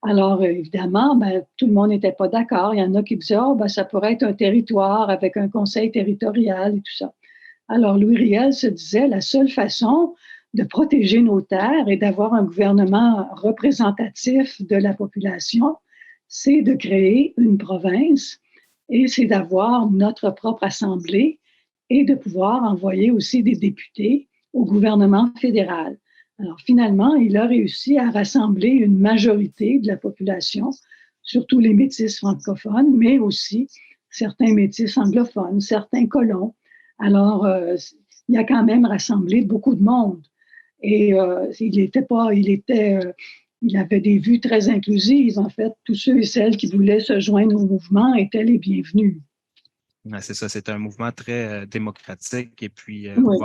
Alors, évidemment, tout le monde n'était pas d'accord. Il y en a qui disaient, ça pourrait être un territoire avec un conseil territorial et tout ça. Alors, Louis Riel se disait, la seule façon de protéger nos terres et d'avoir un gouvernement représentatif de la population, c'est de créer une province et c'est d'avoir notre propre assemblée et de pouvoir envoyer aussi des députés au gouvernement fédéral. Alors, finalement, il a réussi à rassembler une majorité de la population, surtout les métis francophones, mais aussi certains métis anglophones, certains colons. Alors, il a quand même rassemblé beaucoup de monde. Et il avait des vues très inclusives. En fait, tous ceux et celles qui voulaient se joindre au mouvement étaient les bienvenus. Ouais, c'est ça, c'était un mouvement très démocratique et puis Oui.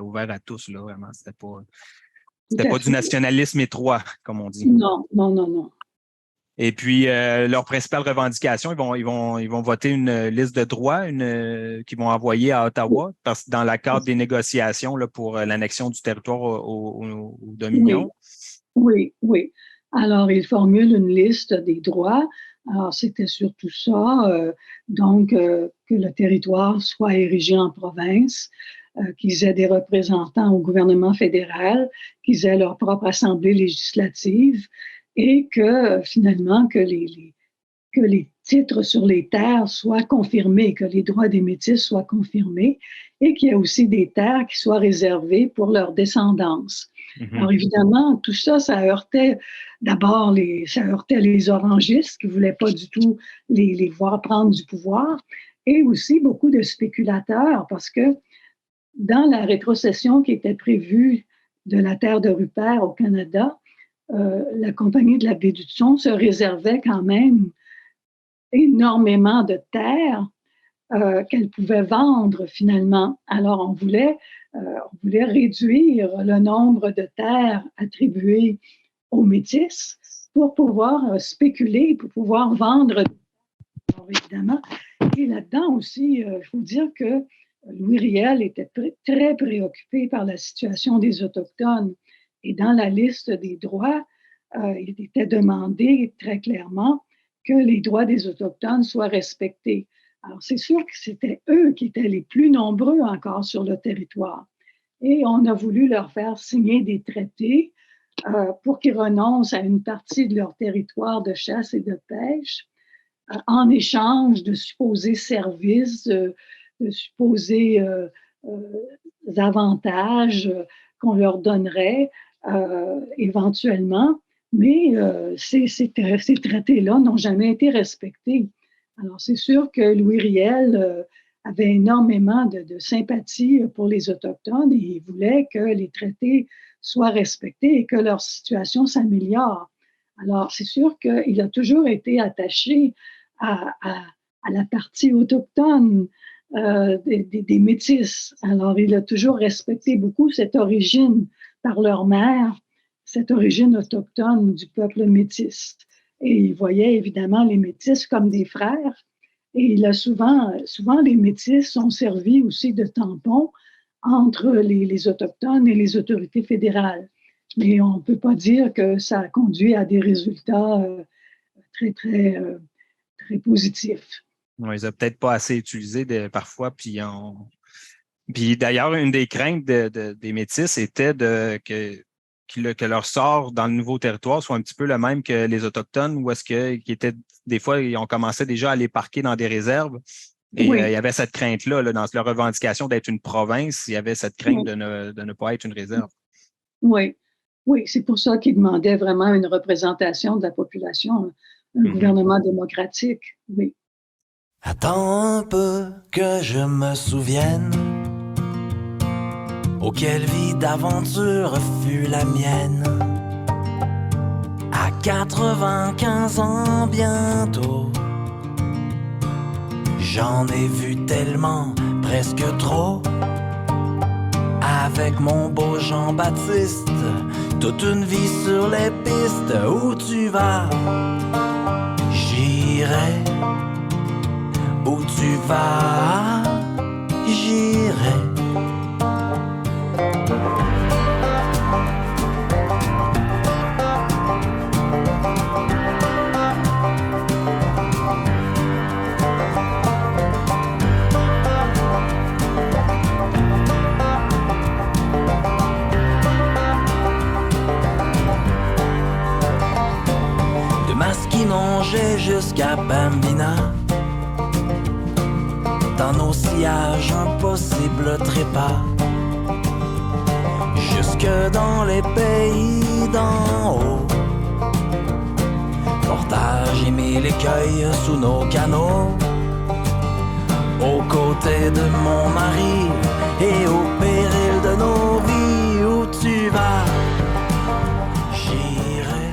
ouvert à tous, là, vraiment. C'était pas du nationalisme étroit, comme on dit. Non, non, non, non. Et puis, leur principale revendication, ils vont voter une liste de droits qu'ils vont envoyer à Ottawa dans le cadre des négociations là, pour l'annexion du territoire aux Dominions. Oui, oui. Alors, ils formulent une liste des droits. Alors, c'était surtout ça, que le territoire soit érigé en province, qu'ils aient des représentants au gouvernement fédéral, qu'ils aient leur propre assemblée législative et que finalement que les titres sur les terres soient confirmés, que les droits des Métis soient confirmés et qu'il y ait aussi des terres qui soient réservées pour leur descendance. Mm-hmm. Alors évidemment, tout ça, ça heurtait les orangistes qui ne voulaient pas du tout les voir prendre du pouvoir et aussi beaucoup de spéculateurs parce que dans la rétrocession qui était prévue de la terre de Rupert au Canada, la Compagnie de la baie du Thon se réservait quand même énormément de terres qu'elle pouvait vendre finalement. Alors, on voulait réduire le nombre de terres attribuées aux Métis pour pouvoir spéculer, pour pouvoir vendre. Alors, évidemment, et là-dedans aussi, il faut dire que Louis Riel était très préoccupé par la situation des Autochtones. Et dans la liste des droits, il était demandé très clairement que les droits des Autochtones soient respectés. Alors, c'est sûr que c'était eux qui étaient les plus nombreux encore sur le territoire. Et on a voulu leur faire signer des traités pour qu'ils renoncent à une partie de leur territoire de chasse et de pêche en échange de supposés services, de supposés avantages qu'on leur donnerait éventuellement. Mais ces traités-là n'ont jamais été respectés. Alors, c'est sûr que Louis Riel avait énormément de sympathie pour les Autochtones et il voulait que les traités soient respectés et que leur situation s'améliore. Alors, c'est sûr qu'il a toujours été attaché à la partie autochtone des Métis. Alors, il a toujours respecté beaucoup cette origine par leur mère, cette origine autochtone du peuple métis. Et il voyait évidemment les Métis comme des frères. Et il a souvent les Métis sont servis aussi de tampons entre les Autochtones et les autorités fédérales. Mais on ne peut pas dire que ça a conduit à des résultats très, très, très positifs. Oui, ils n'ont peut-être pas assez utilisé parfois. Puis d'ailleurs, une des craintes des Métis était que leur sort dans le nouveau territoire soit un petit peu le même que les Autochtones, où est-ce des fois, ils ont commencé déjà à les parquer dans des réserves. Et il y avait cette crainte-là, dans leur revendication d'être une province, il y avait cette crainte de ne pas être une réserve. Oui, c'est pour ça qu'ils demandaient vraiment une représentation de la population, un gouvernement démocratique, oui. Attends un peu que je me souvienne, oh quelle vie d'aventure fut la mienne. À 95 ans bientôt, j'en ai vu tellement, presque trop. Avec mon beau Jean-Baptiste, toute une vie sur les pistes. Où tu vas, j'irai. Où tu vas, j'irai. De Masquinongé jusqu'à Bambina, dans nos sillages impossibles trépas, jusque dans les pays d'en haut. Portage et mille écueils sous nos canaux, aux côtés de mon mari et au péril de nos vies. Où tu vas, j'irai.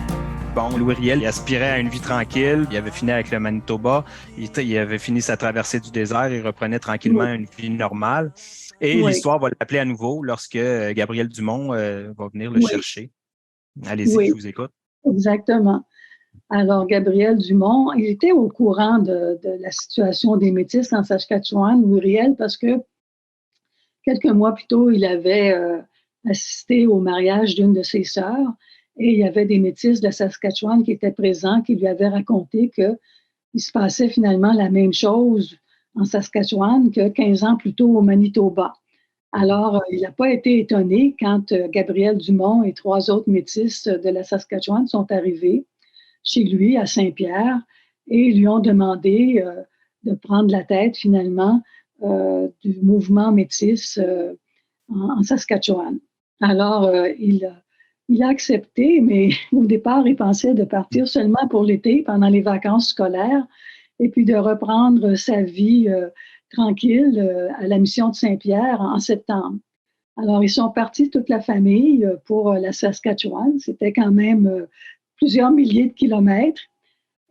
Bon, Louis Riel, il aspirait à une vie tranquille. Il avait fini avec le Manitoba. Il avait fini sa traversée du désert. Il reprenait tranquillement une vie normale. Et l'histoire va l'appeler à nouveau lorsque Gabriel Dumont va venir le chercher. Allez-y, je vous écoute. Exactement. Alors, Gabriel Dumont, il était au courant de la situation des Métis en Saskatchewan, Louis Riel, parce que quelques mois plus tôt, il avait assisté au mariage d'une de ses sœurs et il y avait des Métis de Saskatchewan qui étaient présents, qui lui avaient raconté qu'il se passait finalement la même chose en Saskatchewan que 15 ans plus tôt au Manitoba. Alors, il n'a pas été étonné quand Gabriel Dumont et 3 autres Métis de la Saskatchewan sont arrivés chez lui à Saint-Pierre et lui ont demandé de prendre la tête finalement du mouvement métis en Saskatchewan. Alors, il a accepté, mais au départ, il pensait de partir seulement pour l'été, pendant les vacances scolaires, et puis de reprendre sa vie tranquille à la mission de Saint-Pierre en septembre. Alors, ils sont partis toute la famille pour la Saskatchewan. C'était quand même plusieurs milliers de kilomètres.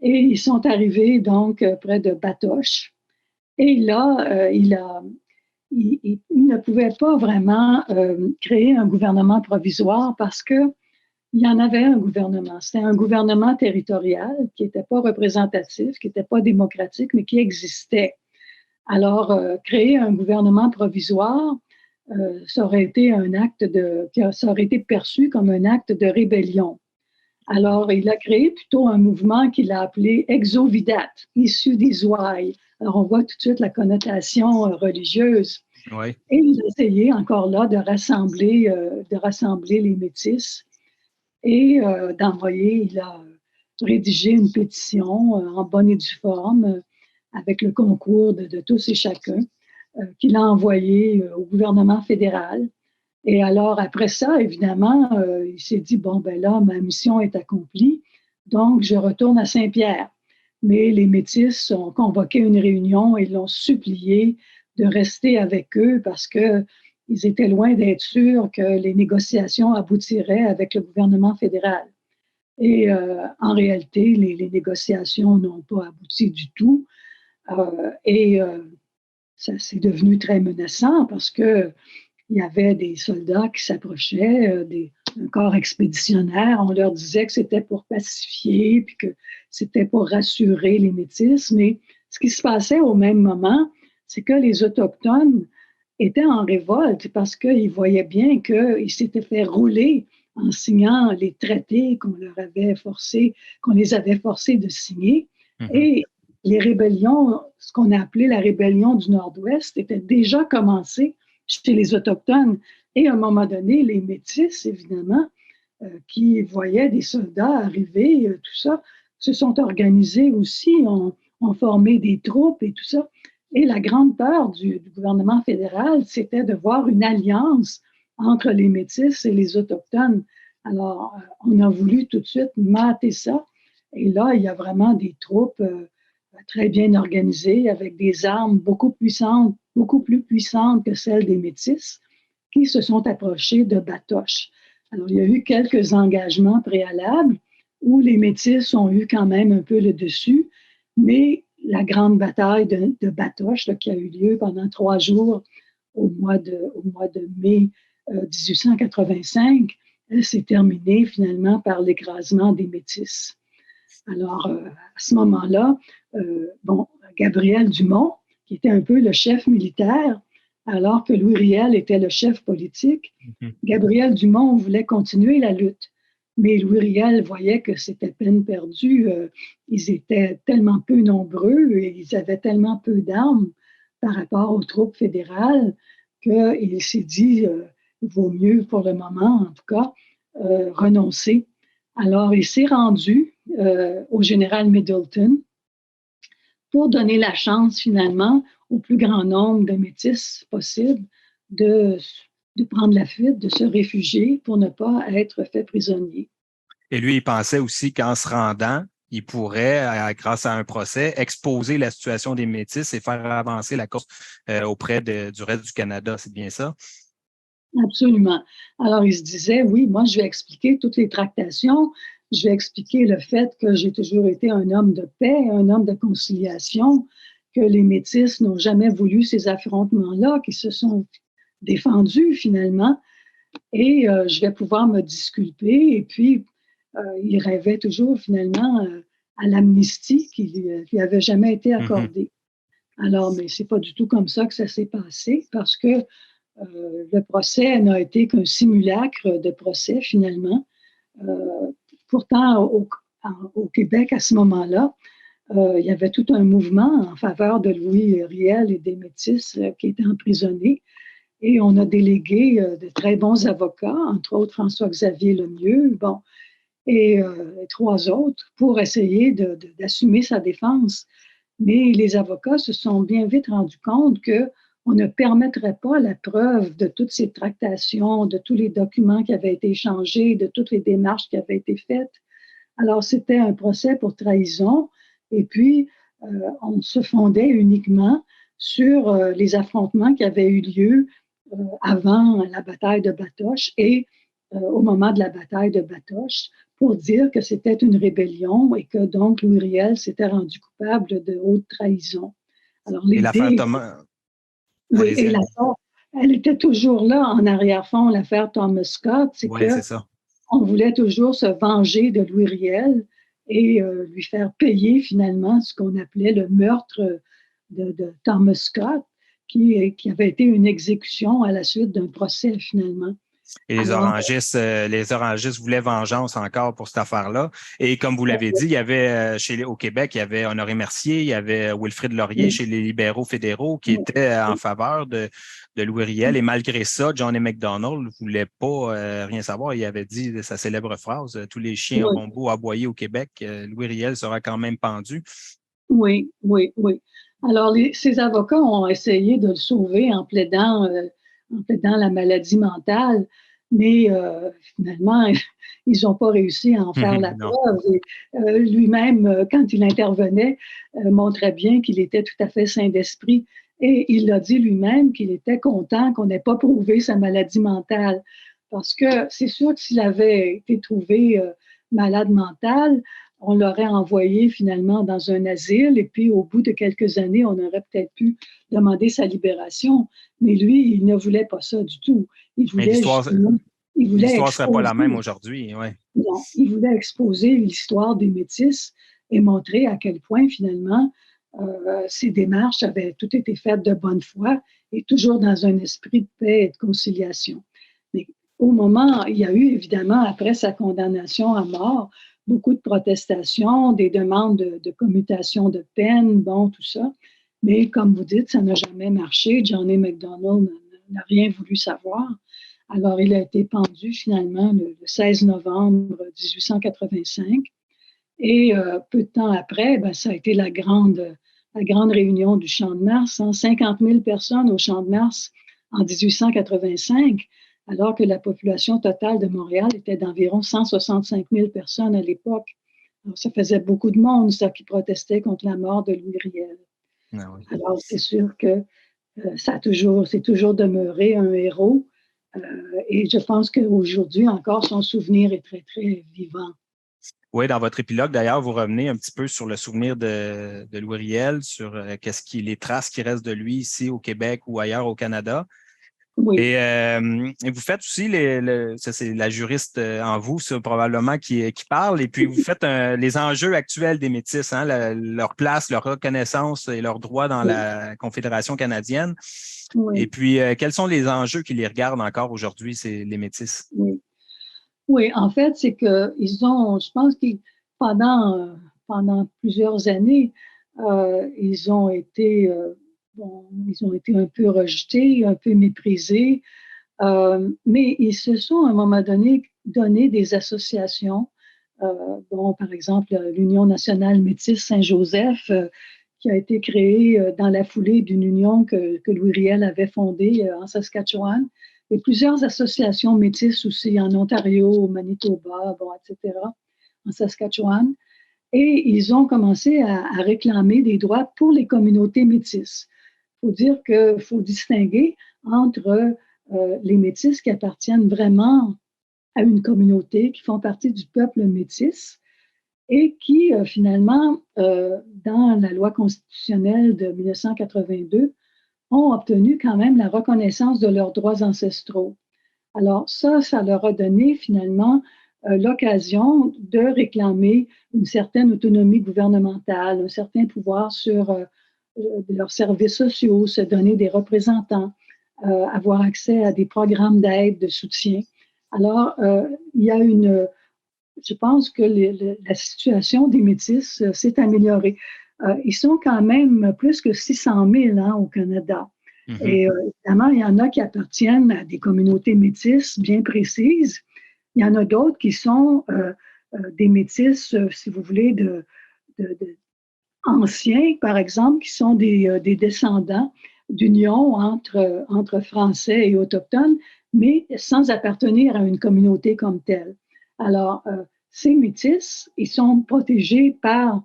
Et ils sont arrivés donc près de Batoche. Et là, il ne pouvait pas vraiment créer un gouvernement provisoire parce qu'il y en avait un gouvernement. C'était un gouvernement territorial qui n'était pas représentatif, qui n'était pas démocratique, mais qui existait. Alors, créer un gouvernement provisoire, ça aurait été ça aurait été perçu comme un acte de rébellion. Alors, il a créé plutôt un mouvement qu'il a appelé Exovidat, issu des ouailles. Alors, on voit tout de suite la connotation religieuse. Oui. Et il a essayé encore là de rassembler les Métis et d'envoyer, il a rédigé une pétition en bonne et due forme avec le concours de tous et chacun qu'il a envoyé au gouvernement fédéral. Et alors, après ça, évidemment, il s'est dit, bon, ben là, ma mission est accomplie, donc je retourne à Saint-Pierre. Mais les Métis ont convoqué une réunion et l'ont supplié de rester avec eux parce qu'ils étaient loin d'être sûrs que les négociations aboutiraient avec le gouvernement fédéral. Et en réalité, les négociations n'ont pas abouti du tout. Ça s'est devenu très menaçant parce que il y avait des soldats qui s'approchaient, un corps expéditionnaire. On leur disait que c'était pour pacifier, puis que c'était pour rassurer les Métis. Mais ce qui se passait au même moment, c'est que les Autochtones étaient en révolte parce qu'ils voyaient bien qu'ils s'étaient fait rouler en signant les traités qu'on les avait forcés de signer. Mm-hmm. Et les rébellions, ce qu'on a appelé la rébellion du Nord-Ouest, était déjà commencée chez les Autochtones. Et à un moment donné, les Métis, évidemment, qui voyaient des soldats arriver, tout ça, se sont organisés aussi, ont formé des troupes et tout ça. Et la grande peur du gouvernement fédéral, c'était de voir une alliance entre les Métis et les Autochtones. Alors, on a voulu tout de suite mater ça. Et là, il y a vraiment des troupes très bien organisées, avec des armes beaucoup plus puissantes que celles des Métis, qui se sont approchés de Batoche. Alors, il y a eu quelques engagements préalables où les Métis ont eu quand même un peu le dessus, mais la grande bataille de Batoche, là, qui a eu lieu pendant 3 jours au mois de mai 1885, elle s'est terminée finalement par l'écrasement des Métis. Alors, à ce moment-là, Gabriel Dumont, qui était un peu le chef militaire, alors que Louis Riel était le chef politique. Gabriel Dumont voulait continuer la lutte, mais Louis Riel voyait que c'était peine perdue. Ils étaient tellement peu nombreux et ils avaient tellement peu d'armes par rapport aux troupes fédérales qu'il s'est dit il vaut mieux pour le moment, en tout cas, renoncer. Alors, il s'est rendu au général Middleton pour donner la chance, finalement, au plus grand nombre de métis possible de prendre la fuite, de se réfugier pour ne pas être fait prisonnier. Et lui, il pensait aussi qu'en se rendant, il pourrait, grâce à un procès, exposer la situation des métis et faire avancer la cause auprès du reste du Canada. C'est bien ça? Absolument. Alors, il se disait, oui, moi, je vais expliquer toutes les tractations, je vais expliquer le fait que j'ai toujours été un homme de paix, un homme de conciliation, que les Métis n'ont jamais voulu ces affrontements-là, qui se sont défendus finalement, et je vais pouvoir me disculper. Et puis, il rêvait toujours finalement à l'amnistie qui lui avait jamais été accordée. Alors, mais c'est pas du tout comme ça que ça s'est passé, parce que le procès n'a été qu'un simulacre de procès finalement. Pourtant, au Québec, à ce moment-là, il y avait tout un mouvement en faveur de Louis Riel et des Métis qui étaient emprisonnés. Et on a délégué de très bons avocats, entre autres François-Xavier Lemieux, et 3 autres, pour essayer d'assumer sa défense. Mais les avocats se sont bien vite rendus compte qu'on ne permettrait pas la preuve de toutes ces tractations, de tous les documents qui avaient été échangés, de toutes les démarches qui avaient été faites. Alors, c'était un procès pour trahison. Et puis, on se fondait uniquement sur les affrontements qui avaient eu lieu avant la bataille de Batoche et au moment de la bataille de Batoche, pour dire que c'était une rébellion et que donc Louis Riel s'était rendu coupable de haute trahison. Alors, et l'affaire Thomas... Oui, et l'affaire, elle était toujours là en arrière-fond, l'affaire Thomas Scott. C'est ça. On voulait toujours se venger de Louis Riel et lui faire payer finalement ce qu'on appelait le meurtre de Thomas Scott, qui avait été une exécution à la suite d'un procès finalement. Et les orangistes voulaient vengeance encore pour cette affaire-là. Et comme vous l'avez dit, il y avait au Québec, il y avait Honoré Mercier, il y avait Wilfrid Laurier chez les libéraux fédéraux qui étaient en faveur de Louis Riel. Et malgré ça, John A. Macdonald ne voulait pas rien savoir. Il avait dit sa célèbre phrase « Tous les chiens auront beau aboyer au Québec, Louis Riel sera quand même pendu ». Oui. Alors, ces avocats ont essayé de le sauver en plaidant la maladie mentale, mais finalement, ils n'ont pas réussi à en faire la preuve. Et, lui-même, quand il intervenait, montrait bien qu'il était tout à fait sain d'esprit. Et il a dit lui-même qu'il était content qu'on n'ait pas prouvé sa maladie mentale. Parce que c'est sûr que s'il avait été trouvé malade mental, on l'aurait envoyé finalement dans un asile et puis au bout de quelques années, on aurait peut-être pu demander sa libération. Mais lui, il ne voulait pas ça du tout. L'histoire ne serait pas la même aujourd'hui. Ouais. Non, il voulait exposer l'histoire des Métis et montrer à quel point finalement ces démarches avaient toutes été faites de bonne foi et toujours dans un esprit de paix et de conciliation. Mais au moment, il y a eu évidemment, après sa condamnation à mort, beaucoup de protestations, des demandes de commutation de peine, tout ça. Mais comme vous dites, ça n'a jamais marché. John A. Macdonald n'a rien voulu savoir. Alors, il a été pendu finalement le 16 novembre 1885. Et peu de temps après, ça a été la grande réunion du Champ de Mars. 50 000 personnes au Champ de Mars en 1885. Alors que la population totale de Montréal était d'environ 165 000 personnes à l'époque. Alors, ça faisait beaucoup de monde, ça, qui protestait contre la mort de Louis Riel. Ah oui. Alors, c'est sûr que c'est toujours demeuré un héros. Et je pense qu'aujourd'hui, encore, son souvenir est très, très vivant. Oui, dans votre épilogue, d'ailleurs, vous revenez un petit peu sur le souvenir de Louis Riel, sur les traces qui restent de lui ici au Québec ou ailleurs au Canada. Oui. Et vous faites aussi, ça c'est la juriste en vous, ça, probablement, qui parle, et puis vous faites les enjeux actuels des Métis, hein, leur place, leur reconnaissance et leurs droits dans la Confédération canadienne. Oui. Et puis, quels sont les enjeux qui les regardent encore aujourd'hui, les Métis? Oui. Oui, en fait, c'est qu'ils ont, je pense que pendant plusieurs années, ils ont été un peu rejetés, un peu méprisés, mais ils se sont à un moment donné des associations. Par exemple, l'Union nationale métisse Saint-Joseph, qui a été créée dans la foulée d'une union que Louis Riel avait fondée en Saskatchewan. Et plusieurs associations métisses aussi en Ontario, au Manitoba, etc., en Saskatchewan. Et ils ont commencé à réclamer des droits pour les communautés métisses. Il faut dire qu'il faut distinguer entre les métis qui appartiennent vraiment à une communauté, qui font partie du peuple métis et qui, finalement, dans la loi constitutionnelle de 1982, ont obtenu quand même la reconnaissance de leurs droits ancestraux. Alors ça leur a donné finalement l'occasion de réclamer une certaine autonomie gouvernementale, un certain pouvoir sur leurs services sociaux, se donner des représentants, avoir accès à des programmes d'aide, de soutien. Alors, je pense que la situation des Métis s'est améliorée. Ils sont quand même plus que 600 000 au Canada. Mm-hmm. Et évidemment, il y en a qui appartiennent à des communautés métisses bien précises. Il y en a d'autres qui sont des métis, si vous voulez, anciens, par exemple, qui sont des descendants d'union entre Français et Autochtones, mais sans appartenir à une communauté comme telle. Alors, ces métis, ils sont protégés par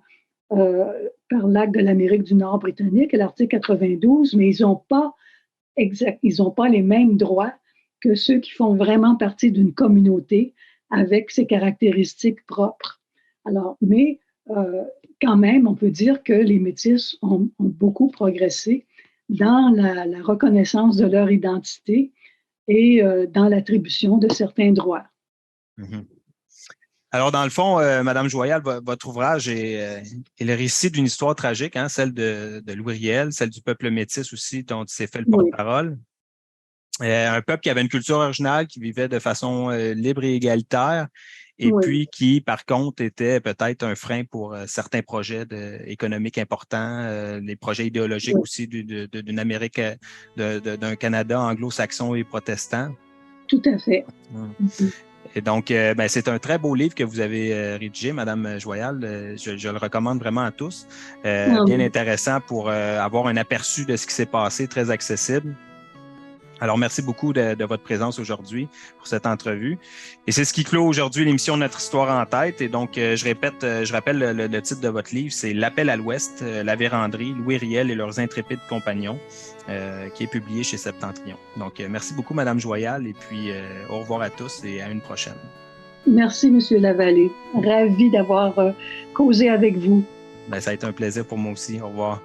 l'Acte de l'Amérique du Nord britannique, l'article 92, mais ils n'ont pas les mêmes droits que ceux qui font vraiment partie d'une communauté avec ses caractéristiques propres. Alors, mais quand même, on peut dire que les Métis ont beaucoup progressé dans la reconnaissance de leur identité et dans l'attribution de certains droits. Mm-hmm. Alors, dans le fond, Madame Joyal, votre ouvrage est le récit d'une histoire tragique, hein, celle de Louis Riel, celle du peuple métis aussi, dont il s'est fait le porte-parole. Un peuple qui avait une culture originale, qui vivait de façon libre et égalitaire, et puis qui, par contre, était peut-être un frein pour certains projets économiques importants, les projets idéologiques aussi d'une Amérique, d'un Canada anglo-saxon et protestant. Tout à fait. Et donc, c'est un très beau livre que vous avez rédigé, Madame Joyal. Je le recommande vraiment à tous. Bien intéressant pour avoir un aperçu de ce qui s'est passé, très accessible. Alors, merci beaucoup de votre présence aujourd'hui pour cette entrevue. Et c'est ce qui clôt aujourd'hui l'émission Notre Histoire en tête. Et donc, je rappelle le titre de votre livre, c'est L'Appel à l'Ouest, la Vérandrie, Louis Riel et leurs intrépides compagnons, qui est publié chez Septentrion. Donc, merci beaucoup, Madame Joyal, et puis au revoir à tous et à une prochaine. Merci, Monsieur Lavallée. Ravi d'avoir causé avec vous. Ça a été un plaisir pour moi aussi. Au revoir.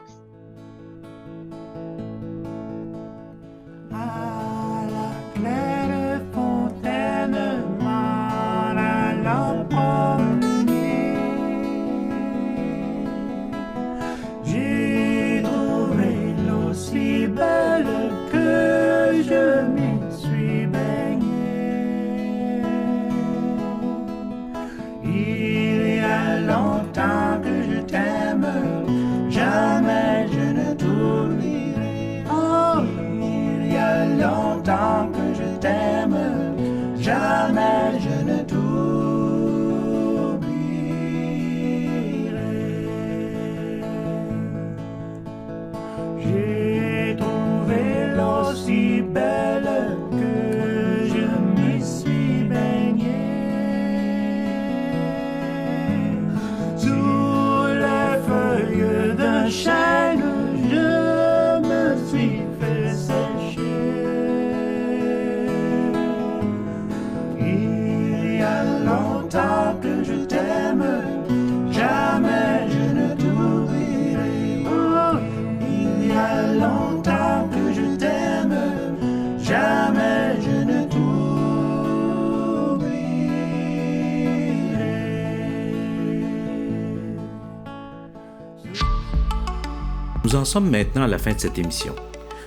Nous en sommes maintenant à la fin de cette émission.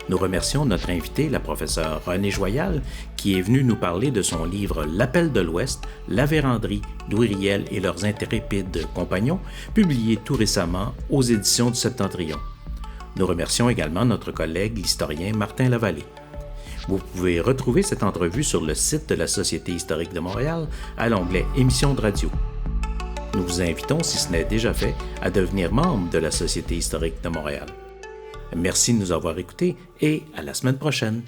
Nous remercions notre invité, la professeure Renée Joyal, qui est venue nous parler de son livre L'Appel de l'Ouest, la vérandrie d'Ouvriel et leurs intrépides compagnons, publié tout récemment aux éditions du Septentrion. Nous remercions également notre collègue l'historien Martin Lavallée. Vous pouvez retrouver cette entrevue sur le site de la Société historique de Montréal à l'onglet Émissions de radio. Nous vous invitons, si ce n'est déjà fait, à devenir membre de la Société historique de Montréal. Merci de nous avoir écoutés et à la semaine prochaine.